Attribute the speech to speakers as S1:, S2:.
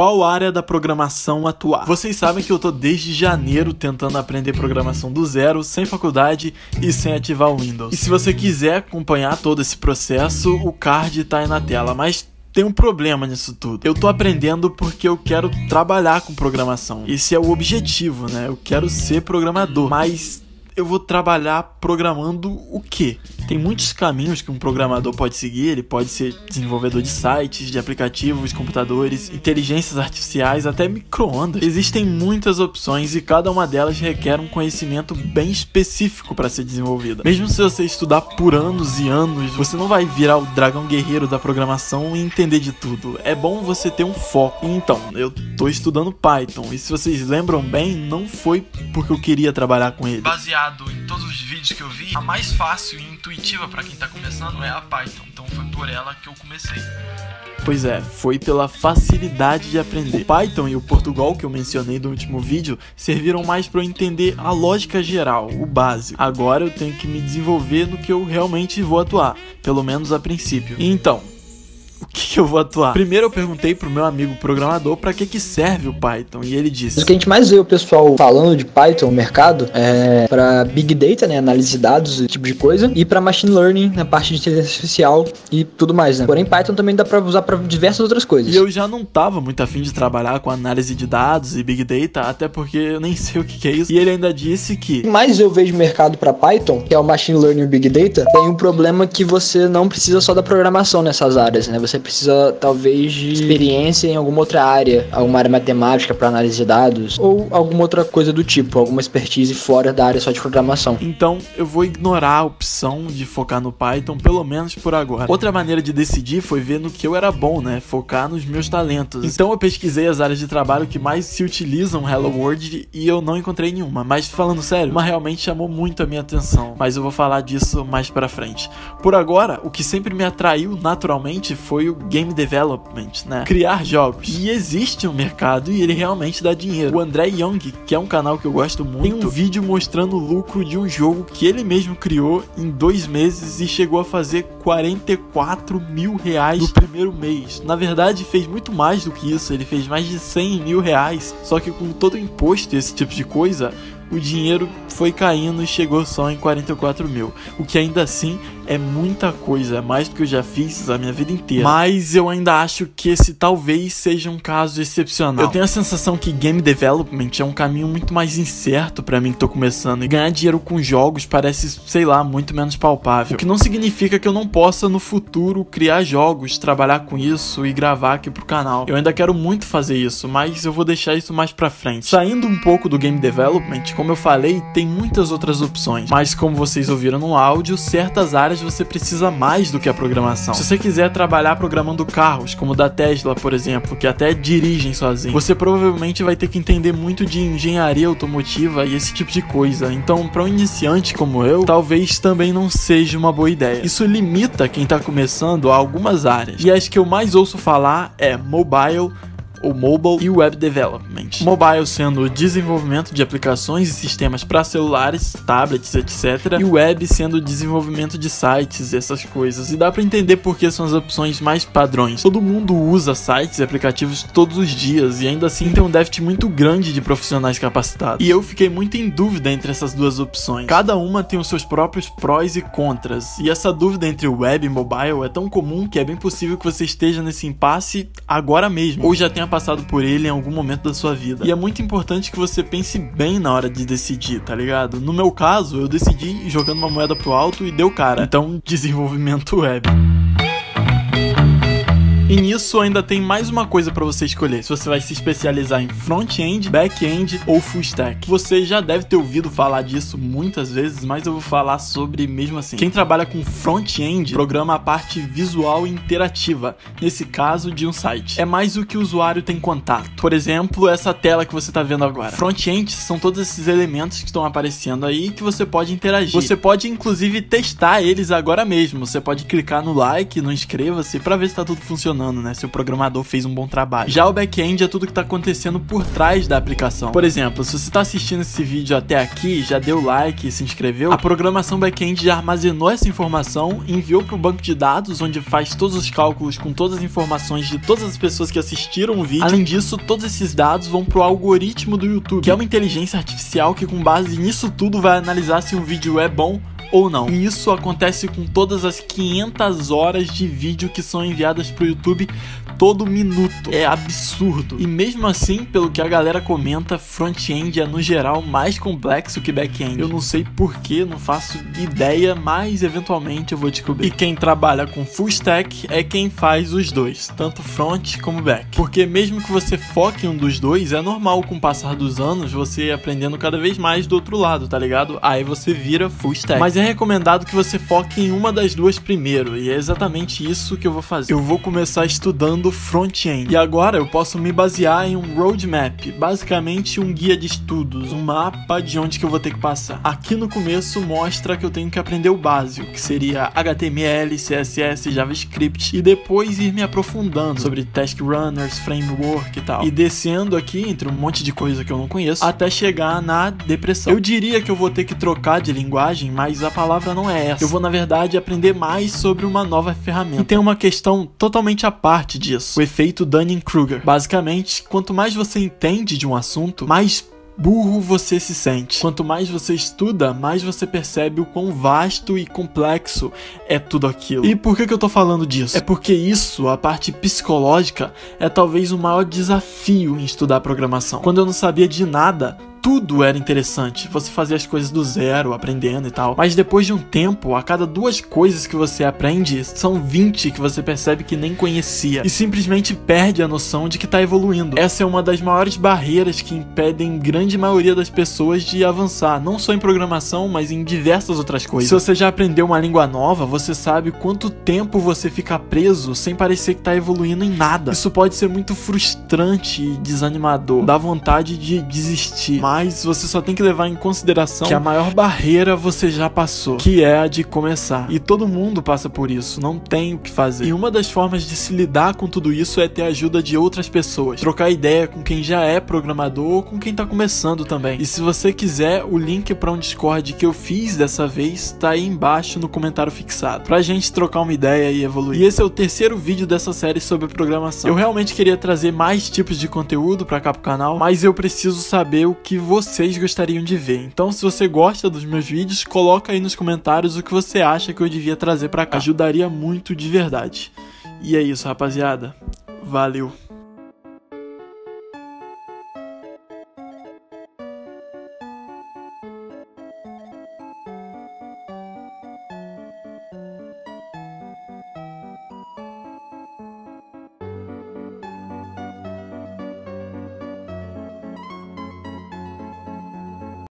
S1: qual área da programação atuar. Vocês sabem que eu tô desde janeiro tentando aprender programação do zero, sem faculdade e sem ativar o Windows. E se você quiser acompanhar todo esse processo, o card tá aí na tela, mas tem um problema nisso tudo. Eu tô aprendendo porque eu quero trabalhar com programação. Esse é o objetivo, né? Eu quero ser programador, mas eu vou trabalhar programando o quê? Tem muitos caminhos que um programador pode seguir. Ele pode ser desenvolvedor de sites, de aplicativos, computadores, inteligências artificiais, até micro-ondas. Existem muitas opções e cada uma delas requer um conhecimento bem específico para ser desenvolvida. Mesmo se você estudar por anos e anos, você não vai virar o dragão guerreiro da programação e entender de tudo. É bom você ter um foco. Então, eu tô estudando Python e se vocês lembram bem, não foi porque eu queria trabalhar com ele. Baseado em todos os vídeos que eu vi, a mais fácil e intuitiva para quem tá começando é a Python, então foi por ela que eu comecei. Pois é, foi pela facilidade de aprender. O Python e o Portugal que eu mencionei no último vídeo serviram mais para eu entender a lógica geral, o básico. Agora eu tenho que me desenvolver no que eu realmente vou atuar, pelo menos a princípio. Então, o que eu vou atuar? Primeiro eu perguntei pro meu amigo programador pra que serve o Python e ele disse:
S2: o que a gente mais vê o pessoal falando de Python no mercado é pra Big Data, né, análise de dados, esse tipo de coisa, e pra Machine Learning, na parte de inteligência artificial e tudo mais, né? Porém, Python também dá pra usar pra diversas outras coisas.
S1: E eu já não tava muito afim de trabalhar com análise de dados e Big Data, até porque eu nem sei o que é isso. E ele ainda disse que...
S2: Mas eu vejo mercado pra Python, que é o Machine Learning e Big Data, tem um problema que você não precisa só da programação nessas áreas, né? Você precisa talvez de experiência em alguma outra área, alguma área matemática para análise de dados ou alguma outra coisa do tipo, alguma expertise fora da área só de programação.
S1: Então eu vou ignorar a opção de focar no Python, pelo menos por agora. Outra maneira de decidir foi ver no que eu era bom, né? Focar nos meus talentos. Então eu pesquisei as áreas de trabalho que mais se utilizam Hello World e eu não encontrei nenhuma. Mas falando sério, uma realmente chamou muito a minha atenção. Mas eu vou falar disso mais pra frente. Por agora, o que sempre me atraiu naturalmente foi o Game Development, né? Criar jogos. E existe um mercado e ele realmente dá dinheiro. O André Young, que é um canal que eu gosto muito, tem um vídeo mostrando o lucro de um jogo que ele mesmo criou em 2 meses e chegou a fazer 44 mil reais no primeiro mês. Na verdade, fez muito mais do que isso. Ele fez mais de 100 mil reais. Só que com todo o imposto e esse tipo de coisa, o dinheiro foi caindo e chegou só em 44 mil. O que ainda assim é muita coisa, é mais do que eu já fiz a minha vida inteira. Mas eu ainda acho que esse talvez seja um caso excepcional. Eu tenho a sensação que Game Development é um caminho muito mais incerto pra mim que tô começando. E ganhar dinheiro com jogos parece, sei lá, muito menos palpável. O que não significa que eu não possa no futuro criar jogos, trabalhar com isso e gravar aqui pro canal. Eu ainda quero muito fazer isso, mas eu vou deixar isso mais pra frente. Saindo um pouco do Game Development, como eu falei, tem muitas outras opções, mas como vocês ouviram no áudio, certas áreas você precisa mais do que a programação. Se você quiser trabalhar programando carros, como o da Tesla, por exemplo, que até dirigem sozinho, você provavelmente vai ter que entender muito de engenharia automotiva e esse tipo de coisa. Então, para um iniciante como eu, talvez também não seja uma boa ideia. Isso limita quem tá começando a algumas áreas, e as que eu mais ouço falar é mobile, ou mobile e web development. Mobile sendo o desenvolvimento de aplicações e sistemas para celulares, tablets, etc. E web sendo o desenvolvimento de sites e essas coisas. E dá para entender porque são as opções mais padrões. Todo mundo usa sites e aplicativos todos os dias e ainda assim tem um déficit muito grande de profissionais capacitados. E eu fiquei muito em dúvida entre essas duas opções. Cada uma tem os seus próprios prós e contras. E essa dúvida entre web e mobile é tão comum que é bem possível que você esteja nesse impasse agora mesmo, ou já tenha passado por ele em algum momento da sua vida. E é muito importante que você pense bem na hora de decidir, tá ligado? No meu caso, eu decidi jogando uma moeda pro alto e deu cara. Então, desenvolvimento web. E nisso ainda tem mais uma coisa para você escolher, se você vai se especializar em front-end, back-end ou full stack. Você já deve ter ouvido falar disso muitas vezes, mas eu vou falar sobre mesmo assim. Quem trabalha com front-end programa a parte visual e interativa, nesse caso de um site. É mais o que o usuário tem contato. Por exemplo, essa tela que você está vendo agora. Front-end são todos esses elementos que estão aparecendo aí que você pode interagir. Você pode inclusive testar eles agora mesmo. Você pode clicar no like, no inscreva-se para ver se está tudo funcionando. funcionando, né? Se o programador fez um bom trabalho. Já o back-end é tudo que tá acontecendo por trás da aplicação. Por exemplo, se você tá assistindo esse vídeo até aqui, já deu like e se inscreveu, a programação back-end já armazenou essa informação, enviou para o banco de dados, onde faz todos os cálculos com todas as informações de todas as pessoas que assistiram o vídeo. Além disso, todos esses dados vão pro algoritmo do YouTube, que é uma inteligência artificial que, com base nisso tudo, vai analisar se um vídeo é bom ou não. E isso acontece com todas as 500 horas de vídeo que são enviadas pro YouTube todo minuto. É absurdo. E mesmo assim, pelo que a galera comenta, front-end é no geral mais complexo que back-end. Eu não sei porquê, não faço ideia, mas eventualmente eu vou descobrir. E quem trabalha com full stack é quem faz os dois, tanto front como back. Porque mesmo que você foque em um dos dois, é normal com o passar dos anos você ir aprendendo cada vez mais do outro lado, tá ligado? Aí você vira full stack. Mas é recomendado que você foque em uma das duas primeiro, e é exatamente isso que eu vou fazer. Eu vou começar estudando front-end. E agora eu posso me basear em um roadmap, basicamente um guia de estudos, um mapa de onde que eu vou ter que passar. Aqui no começo mostra que eu tenho que aprender o básico, que seria HTML, CSS, JavaScript, e depois ir me aprofundando sobre task runners, framework e tal. E descendo aqui entre um monte de coisa que eu não conheço, até chegar na depressão. Eu diria que eu vou ter que trocar de linguagem, mas a palavra não é essa. Eu vou, na verdade, aprender mais sobre uma nova ferramenta. E tem uma questão totalmente à parte disso. O efeito Dunning-Kruger. Basicamente, quanto mais você entende de um assunto, mais burro você se sente. Quanto mais você estuda, mais você percebe o quão vasto e complexo é tudo aquilo. E por que eu tô falando disso? É porque isso, a parte psicológica, é talvez o maior desafio em estudar programação. Quando eu não sabia de nada, tudo era interessante, você fazia as coisas do zero, aprendendo e tal. Mas depois de um tempo, a cada 2 coisas que você aprende, são 20 que você percebe que nem conhecia. E simplesmente perde a noção de que tá evoluindo. Essa é uma das maiores barreiras que impedem grande maioria das pessoas de avançar. Não só em programação, mas em diversas outras coisas. Se você já aprendeu uma língua nova, você sabe quanto tempo você fica preso sem parecer que tá evoluindo em nada. Isso pode ser muito frustrante e desanimador. Dá vontade de desistir. Mas você só tem que levar em consideração que a maior barreira você já passou, que é a de começar. E todo mundo passa por isso, não tem o que fazer. E uma das formas de se lidar com tudo isso é ter a ajuda de outras pessoas. Trocar ideia com quem já é programador ou com quem tá começando também. E se você quiser, o link para um Discord que eu fiz dessa vez tá aí embaixo no comentário fixado, pra gente trocar uma ideia e evoluir. E esse é o 3º vídeo dessa série sobre programação. Eu realmente queria trazer mais tipos de conteúdo pra cá pro canal, mas eu preciso saber o que vocês gostariam de ver. Então, se você gosta dos meus vídeos, coloca aí nos comentários o que você acha que eu devia trazer pra cá. Ajudaria muito de verdade. E é isso, rapaziada. Valeu!